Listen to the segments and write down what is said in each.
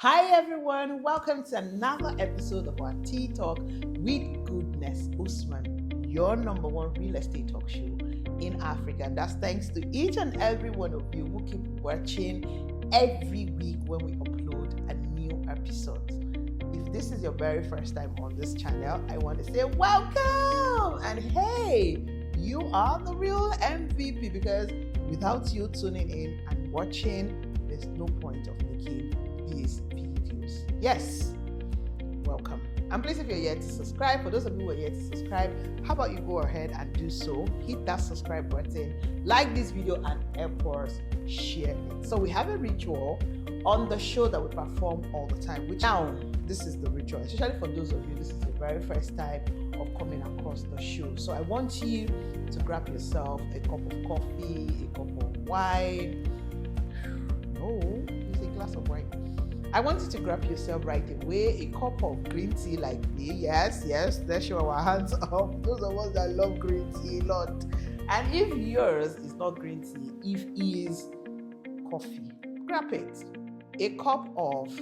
Hi everyone, welcome to another episode of our Tea Talk with Goodness Usman, your number one real estate talk show in Africa. And that's thanks to each and every one of you who keep watching every week when we upload a new episode. If this is your very first time on this channel, I want to say welcome! And hey, you are the real MVP because without you tuning in and watching, there's no point of making these videos. Yes, welcome. And please, if you're yet to subscribe, for those of you who are yet to subscribe, how about you go ahead and do so? Hit that subscribe button, like this video, and of course, share it. So we have a ritual on the show that we perform all the time, which now this is the ritual, especially for those of you, this is the very first time of coming across the show. So I want you to grab yourself a cup of coffee, a cup of wine. No, use a glass of wine. I want you to grab yourself right away a cup of green tea like me. Yes, let's show our hands up. Those of us that love green tea a lot. And if yours is not green tea, if it is coffee, grab it. A cup of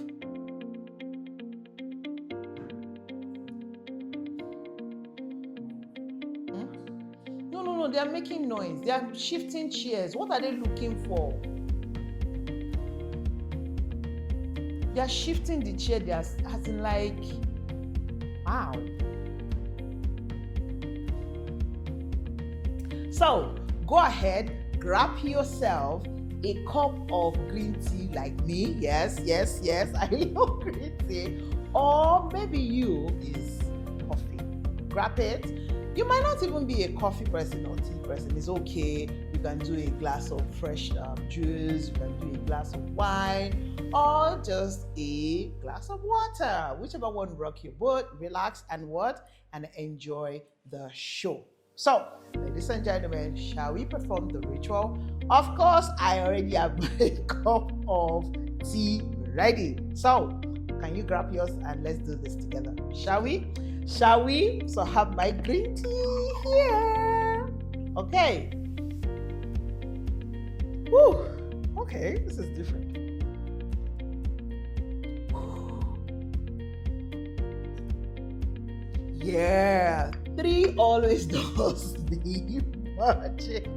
No, they are making noise. They are shifting chairs. What are they looking for? They are shifting the chair. They are acting like, wow. So go ahead, grab yourself a cup of green tea like me. Yes, I love green tea. Or maybe you is coffee. Grab it. You might not even be a coffee person or tea person. It's okay. You can do a glass of fresh juice. You can do a glass of wine, or just a glass of water. Whichever one rock your boat. Relax and enjoy the show. So, ladies and gentlemen, shall we perform the ritual? Of course, I already have my cup of tea ready. So, can you grab yours and let's do this together? Shall we? So, have my green tea here. Okay. Whew. Okay, this is different. Yeah, 3 always does the magic.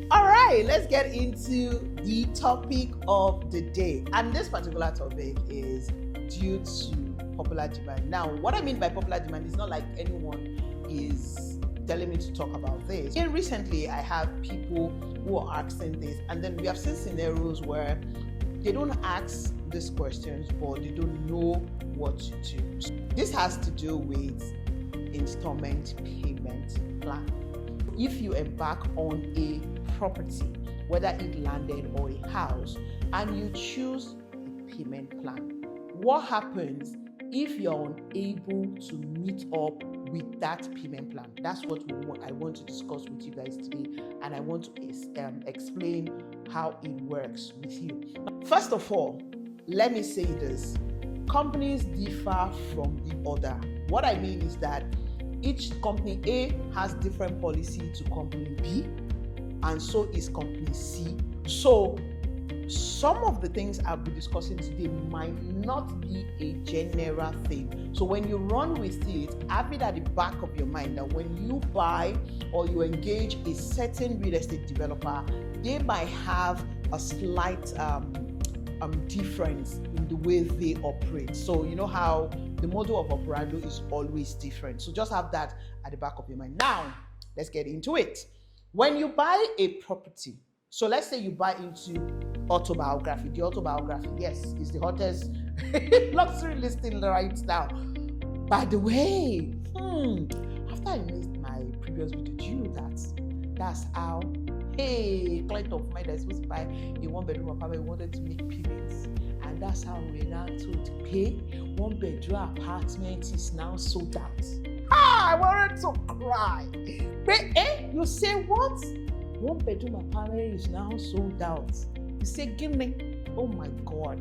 All right, let's get into the topic of the day. And this particular topic is due to popular demand. Now, what I mean by popular demand is not like anyone is telling me to talk about this. And recently, I have people who are asking this, and then we have seen scenarios where they don't ask these questions, but they don't know what to do. This has to do with installment payment plan. If you embark on a property, whether it landed or a house, and you choose a payment plan, what happens if you're unable to meet up with that payment plan? That's what I want to discuss with you guys today, and I want to explain how it works with you. First of all, let me say this. Companies differ from the other. What I mean is that each company A has different policy to company B, and so is company C. So some of the things I'll be discussing today might not be a general thing. So when you run with it, have it at the back of your mind that when you buy or you engage a certain real estate developer, they might have a slight difference in the way they operate. So you know how the model of operando is always different. So just have that at the back of your mind. Now, let's get into it. When you buy a property, so let's say you buy into autobiography. The autobiography, yes, is the hottest luxury listing right now. By the way, after I missed my previous video, do you know that's how a client of mine that's supposed to buy a 1-bedroom apartment wanted to make payments, and that's how we're now told to pay. 1-bedroom apartment is now sold out. I wanted to cry. But you say what? 1-bedroom apartment is now sold out. You say, give me. Oh my God.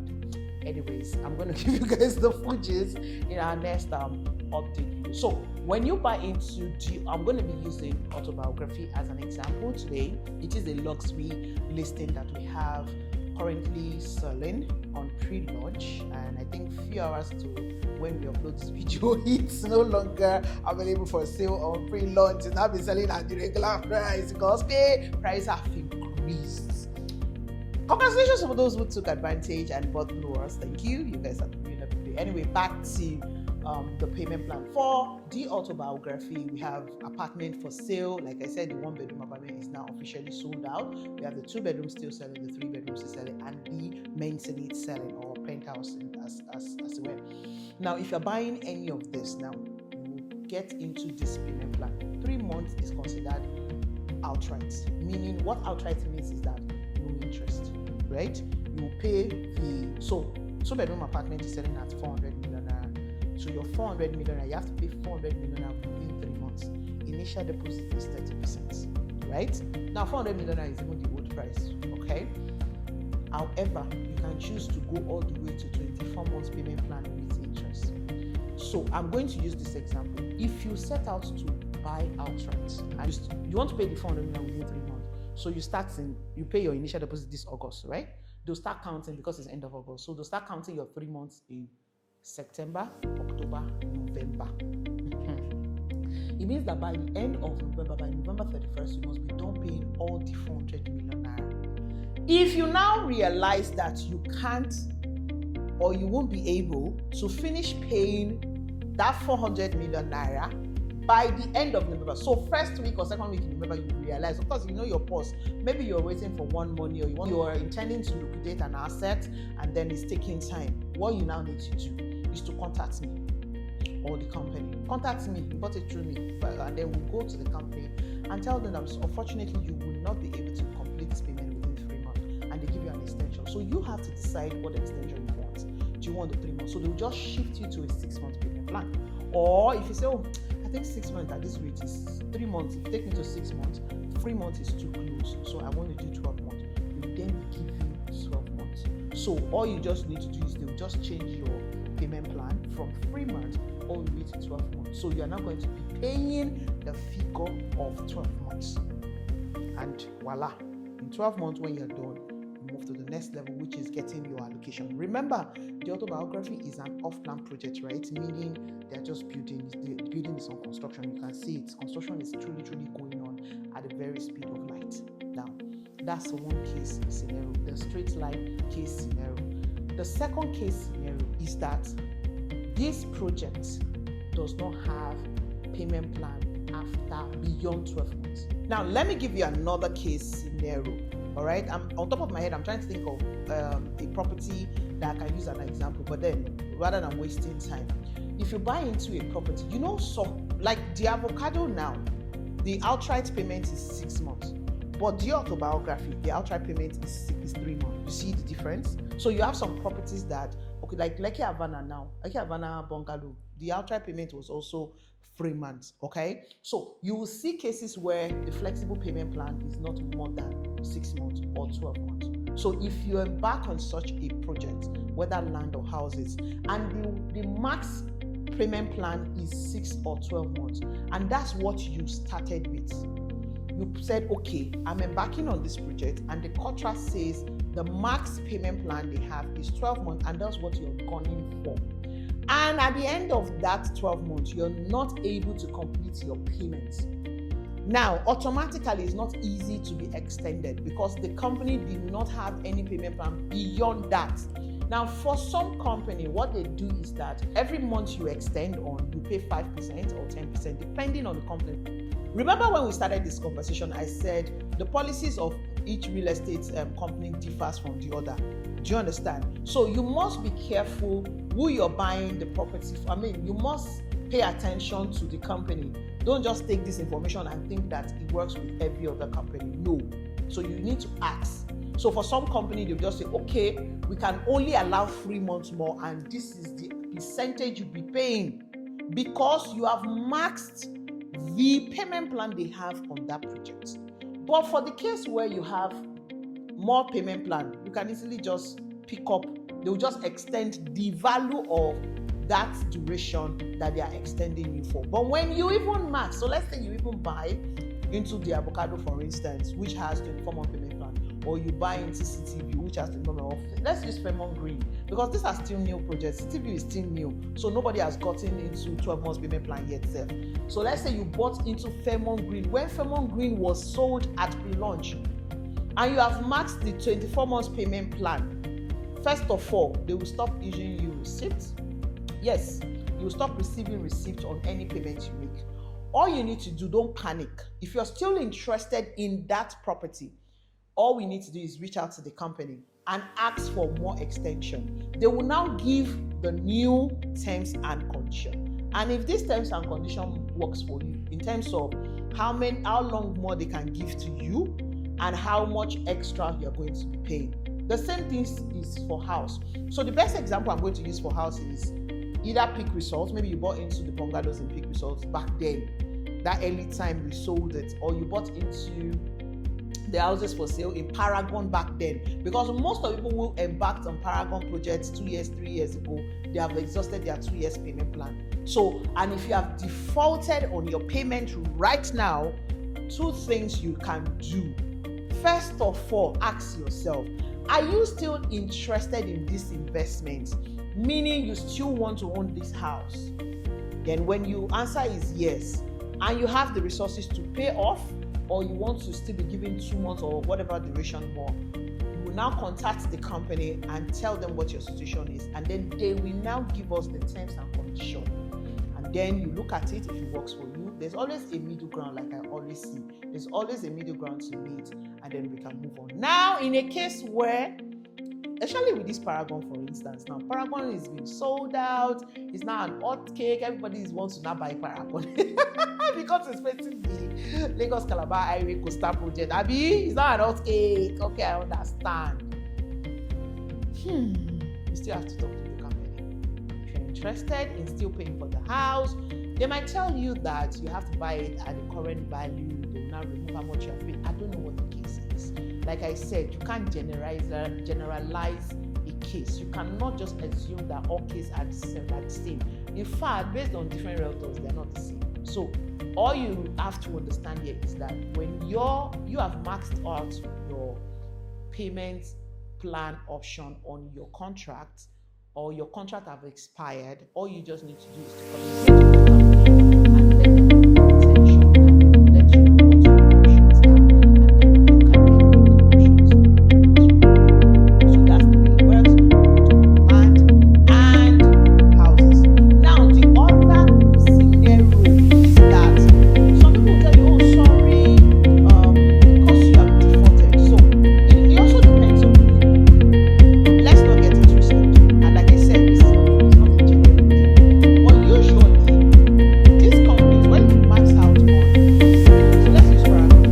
Anyways, I'm going to give you guys the footage in our next update video. So when you buy into, I'm going to be using autobiography as an example today. It is a luxury listing that we have currently selling on pre-launch, and I think few hours to when we upload this video, it's no longer available for sale on pre-launch. It's now be selling at the regular price because price have increased. Congratulations for those who took advantage and bought through us. Thank you. You guys are doing everything. Anyway, back to the payment plan. For the autobiography, we have apartment for sale. Like I said, the 1-bedroom apartment is now officially sold out. We have the 2-bedroom still selling, the 3-bedroom still selling, and the maisonette selling, or penthouse as well. Now, if you're buying any of this now, you get into this payment plan. 3 months is considered outright, meaning what outright means is that no interest, right? You pay the 2-bedroom apartment is selling at 400 million naira. So your 400 million naira, you have to pay 400 million naira within 3 months. Initial deposit is 30%, right? Now 400 million naira is even the old price, okay? However, you can choose to go all the way to 24 months payment plan with interest. So I'm going to use this example. If you set out to buy outright and you want to pay the 400 million within 3 months, so you pay your initial deposit this August, right? They'll start counting because it's end of August. So they'll start counting your 3 months in September, October, November. It means that by the end of November, by November 31st, you must be done paying all the 400 million naira. If you now realize that you can't or you won't be able to finish paying that 400 million naira by the end of November, so first week or second week in November, you realize, of course, you know your pause. Maybe you're waiting for one money, or you are intending to liquidate an asset, and then it's taking time. What you now need to do is to contact me or the company. Contact me, you bought it through me, and then we'll go to the company and tell them that unfortunately you will not be able to complete this payment within 3 months, and they give you an extension. So you have to decide what extension you want. Do you want the 3 months? So they'll just shift you to a 6-month payment plan. Or if you say, I think 6 months at this rate is 3 months. If you take me to 6 months, 3 months is too close. So I want to do 12 months. They will then give you 12 months. So all you just need to do is they'll just change your payment plan from 3 months all the way to 12 months. So you are now going to be paying the figure of 12 months. And voila, in 12 months when you're done, you move to the next level, which is getting your allocation. Remember, the autobiography is an off-plan project, right? Meaning they're just building. The building is on construction. You can see it. Construction is truly going on at the very speed of light. Now, that's one case scenario, the straight line case scenario. The second case scenario is that this project does not have payment plan after beyond 12 months. Now, let me give you another case scenario. All right, I'm on top of my head. I'm trying to think of a property that I can use as an example, but then rather than wasting time, if you buy into a property, some like the avocado now, the outright payment is 6 months, but the autobiography, the outright payment is 3 months. You see the difference? So you have some properties that, like Lekki Havana now, Lekki Havana bungalow, the outright payment was also 3 months. Okay, so you will see cases where the flexible payment plan is not more than 6 months or 12 months. So if you embark on such a project, whether land or houses, and the max payment plan is 6 or 12 months, and that's what you started with, you said, okay, I'm embarking on this project, and the contract says the max payment plan they have is 12 months, and that's what you're gunning for. And at the end of that 12 months, you're not able to complete your payments. Now, automatically, it's not easy to be extended because the company did not have any payment plan beyond that. Now, for some company, what they do is that every month you extend on, you pay 5% or 10%, depending on the company. Remember when we started this conversation, I said the policies of each real estate company differs from the other. Do you understand? So you must be careful who you're buying the property from. You must pay attention to the company. Don't just take this information and think that it works with every other company. No. So you need to ask. So for some company, they'll just say, okay, we can only allow 3 months more, and this is the percentage you'll be paying because you have maxed the payment plan they have on that project. But for the case where you have more payment plan, you can easily just pick up, they'll just extend the value of that duration that they are extending you for. But when you even max, so let's say you even buy into the avocado, for instance, which has 24-month payment plan, or you buy into CTV, which has the number of, let's use Fairmont Green, because these are still new projects. CTV is still new, so nobody has gotten into 12 months payment plan yet. So let's say you bought into Fairmont Green when Fairmont Green was sold at pre-launch, and you have maxed the 24 months payment plan. First of all, they will stop issuing you receipts. Yes, you will stop receiving receipts on any payment you make. All you need to do, don't panic. If you're still interested in that property, all we need to do is reach out to the company and ask for more extension. They will now give the new terms and conditions. And if this terms and condition works for you, in terms of how long more they can give to you and how much extra you're going to be paying. The same thing is for house. So the best example I'm going to use for house is either Peak Results. Maybe you bought into the bungalows in Peak Results back then, that early time we sold it, or you bought into the houses for sale in Paragon back then, because most of the people who embarked on Paragon projects 2 years, 3 years ago, they have exhausted their 2 years payment plan. So, and if you have defaulted on your payment right now, 2 things you can do. First of all, ask yourself, are you still interested in this investment? Meaning you still want to own this house? Then when you answer is yes, and you have the resources to pay off, or you want to still be given 2 months or whatever duration more, you will now contact the company and tell them what your situation is, and then they will now give us the terms and conditions. And then you look at it if it works for you. There's always a middle ground, like I always see. There's always a middle ground to meet, and then we can move on. Now, in a case where, especially with this Paragon, for instance, now Paragon is being sold out, it's now an hot cake, everybody wants to now buy Paragon because it's facing the Lagos Calabar Highway Coastal Project. Abi, it's not an hot cake. Okay, I understand. You still have to talk to the company. If you're interested in still paying for the house, they might tell you that you have to buy it at the current value. They will now remove how much you have paid. I don't know what the case is. Like I said, you can't generalize a case. You cannot just assume that all cases are the same. In fact, based on different realtors, they're not the same. So all you have to understand here is that when you have maxed out your payment plan option on your contract, or your contract have expired, all you just need to do is to communicate with the company and let them know the intention, and let you know what your options are, and then you can make the options. So that's the way it works. To land and houses. Now, the other scenario is that some people will tell you, oh, sorry, because you have defaulted. So it also depends on you. Let's not get it twisted. And like I said, it's not a general thing. But usually, these companies, when you max out on, so let's use Paragon.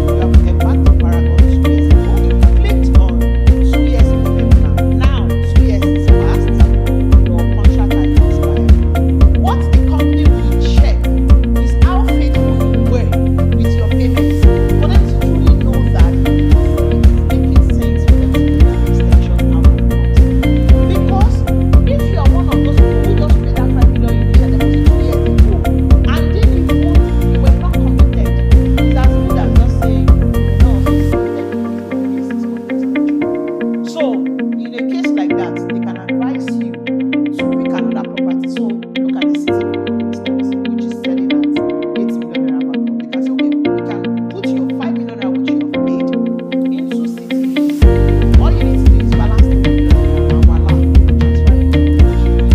You have embarked on Paragon 2 years ago. You clicked on 2 years payment plan. Now, 2 years is passed, your contract has expired. What the company will check is how faithful you were with your payments, for them to truly know that it is making sense for them to do that extension out of months. Because if you are one of those people who just paid that 5 million initial deposit 2 years ago, and then you were not committed, it's as good as just saying, no, it's committed to 6 months extension. So, in a case like that, they can advise you to pick another property. So, look at the city, for instance, which is selling at 8 million naira per month. They can say, okay, we can put your 5 million naira which you have paid into city. All you need to do is balance the 1 million naira and voila, transfer it to the national.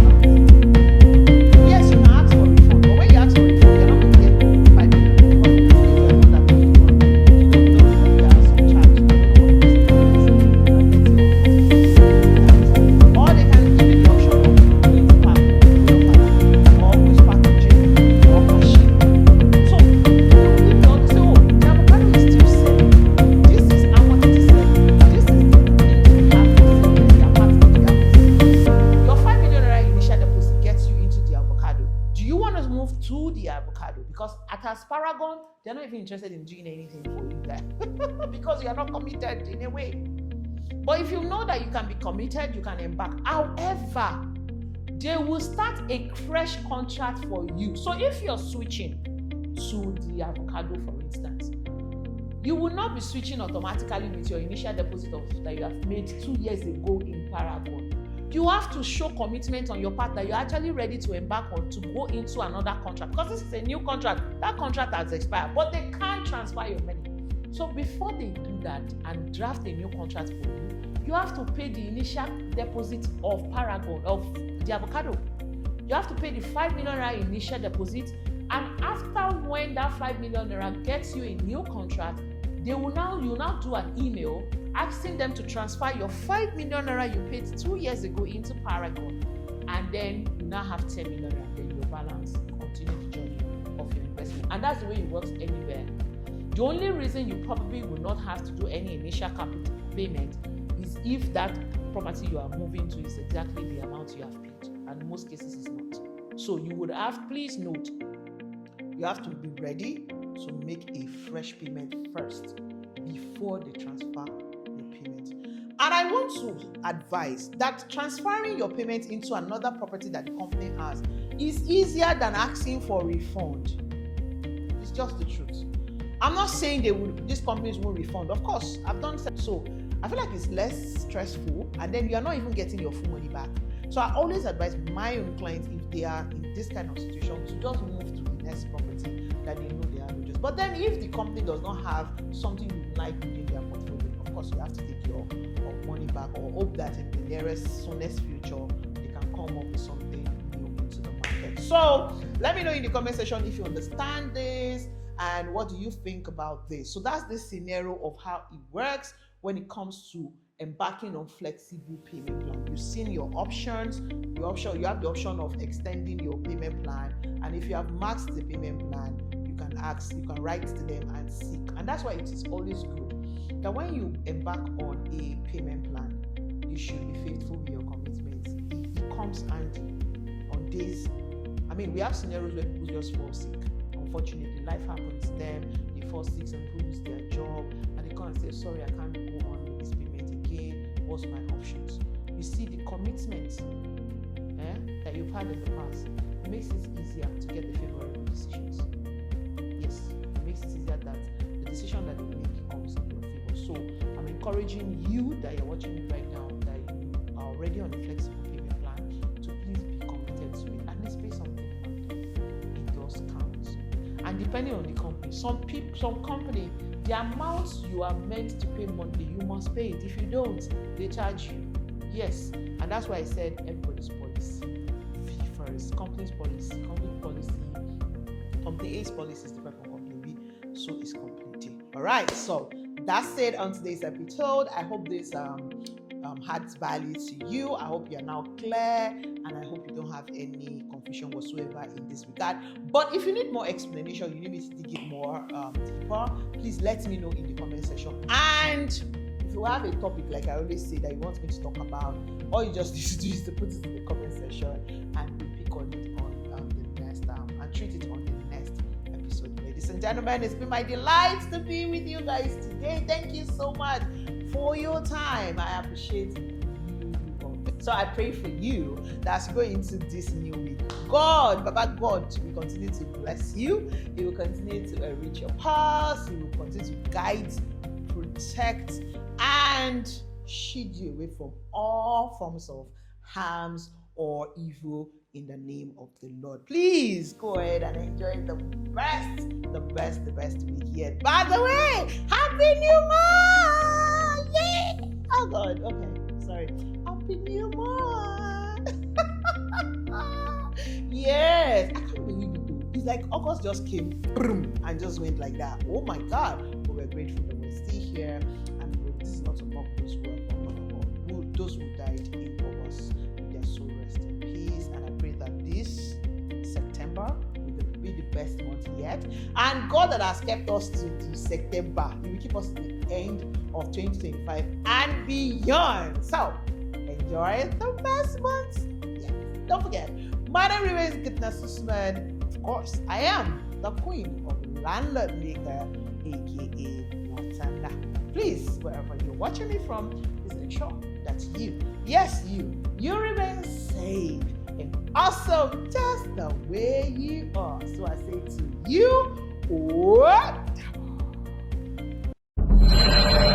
Yes, you can ask for refund, but when you ask for refund, you're not going to get 5 million because the state will know that you don't know. There are some charges. I don't know what it is. Or they can give you the option of going to park, or which packaging, or machine. So if you want to say, oh, the avocado is still selling, this is how much it is selling, this is the thing we have to sell, this is the amount that we have to sell. Your 5 million naira initial deposit gets you into the avocado. Do you want to move to the avocado? Because at Paragon, they're not even interested in doing anything for you there because you are not committed in a way. But if you know that you can be committed, you can embark. However, they will start a fresh contract for you. So if you're switching to the avocado, for instance, You will not be switching automatically with your initial deposit that you have made 2 years ago in Paragon. You have to show commitment on your part that you're actually ready to embark on to go into another contract, because this is a new contract. That contract has expired, but they can't transfer your money. So before they do that and draft a new contract for you, you have to pay the initial deposit of Paragon, of the avocado. You have to pay the 5 million naira initial deposit, and after when that 5 million naira gets you a new contract, you'll now do an email asking them to transfer your 5 million naira you paid 2 years ago into Paragon, and then you now have 10 million naira, then your balance continue the journey of your investment. And that's the way it works anywhere. The only reason you probably will not have to do any initial capital payment is if that property you are moving to is exactly the amount you have paid, and in most cases it's not. So you would have, please note, you have to be ready to make a fresh payment first before they transfer your payment. And I want to advise that transferring your payment into another property that the company has is easier than asking for a refund. It's just the truth. I'm not saying these companies won't refund. Of course, I've done so. I feel like it's less stressful, and then you are not even getting your full money back. So I always advise my own clients, if they are in this kind of situation, to just move to the next property that they know they are interested. But then if the company does not have something you like within their portfolio, of course you have to take your money back, or hope that in the soonest future they can come up with something new into the market. So let me know in the comment section if you understand this and what do you think about this. So that's the scenario of how it works when it comes to embarking on flexible payment plan. You've seen your options. You have the option of extending your payment plan, and if you have maxed the payment plan, you can write to them and seek. And that's why it is always good that when you embark on a payment plan, you should be faithful with your commitments. It comes handy on days. I mean, we have scenarios where people just fall sick. Unfortunately, life happens to them. They fall sick, some people lose their job, and they come and say, sorry, I can't go on with this payment again. What's my options? You see, the commitment that you've had in the past, it makes it easier to get the favorable decisions. Yes, it makes it easier that the decision that you make comes in your favor. So I'm encouraging you that you're watching me right now, that you are already on a flexible payment plan, to please be committed to it. At least pay something monthly. It does count. And depending on the company, some company, the amount you are meant to pay monthly, you must pay it. If you don't, they charge you. Yes, and that's why I said everybody's policy. Fee first. Company's policy. Company A's policy is different from Company B, so is Company D. All right, so that's it on today's episode. I hope this had value to you. I hope you're now clear, and I hope you don't have any confusion whatsoever in this regard. But if you need more explanation, you need me to dig it more deeper, please let me know in the comment section. And if you have a topic, like I always say, that you want me to talk about, all you just need to do is to put it in the comment section, and we'll pick on it on the next and treat it on the next episode. Ladies and gentlemen, it's been my delight to be with you guys today. Thank you so much for your time. I appreciate you. So I pray for you that as you go into this new week, Baba God will continue to bless you. He will continue to enrich your paths. He will continue to guide, protect, and shield you away from all forms of harms or evil in the name of the Lord. Please go ahead and enjoy the best week yet. By the way, Happy New Month! Yay! Oh God, okay, sorry. Happy New Month! Yes, I can't believe it though. It's like August just came boom, and just went like that. Oh my God, but we're grateful that we're still here, and this is not to mock those who died in August. May their soul rest in peace, and I pray that this September will be the best month yet, and God that has kept us to September, He will keep us to the end of 2025 and beyond. So enjoy the best months. Yes. Don't forget, my name remains Goodness Usman. Of course, I am the queen of landlord maker, aka Watanda. Please, wherever you're watching me from, please ensure that you remain safe and awesome just the way you are. So I say to you, what? you.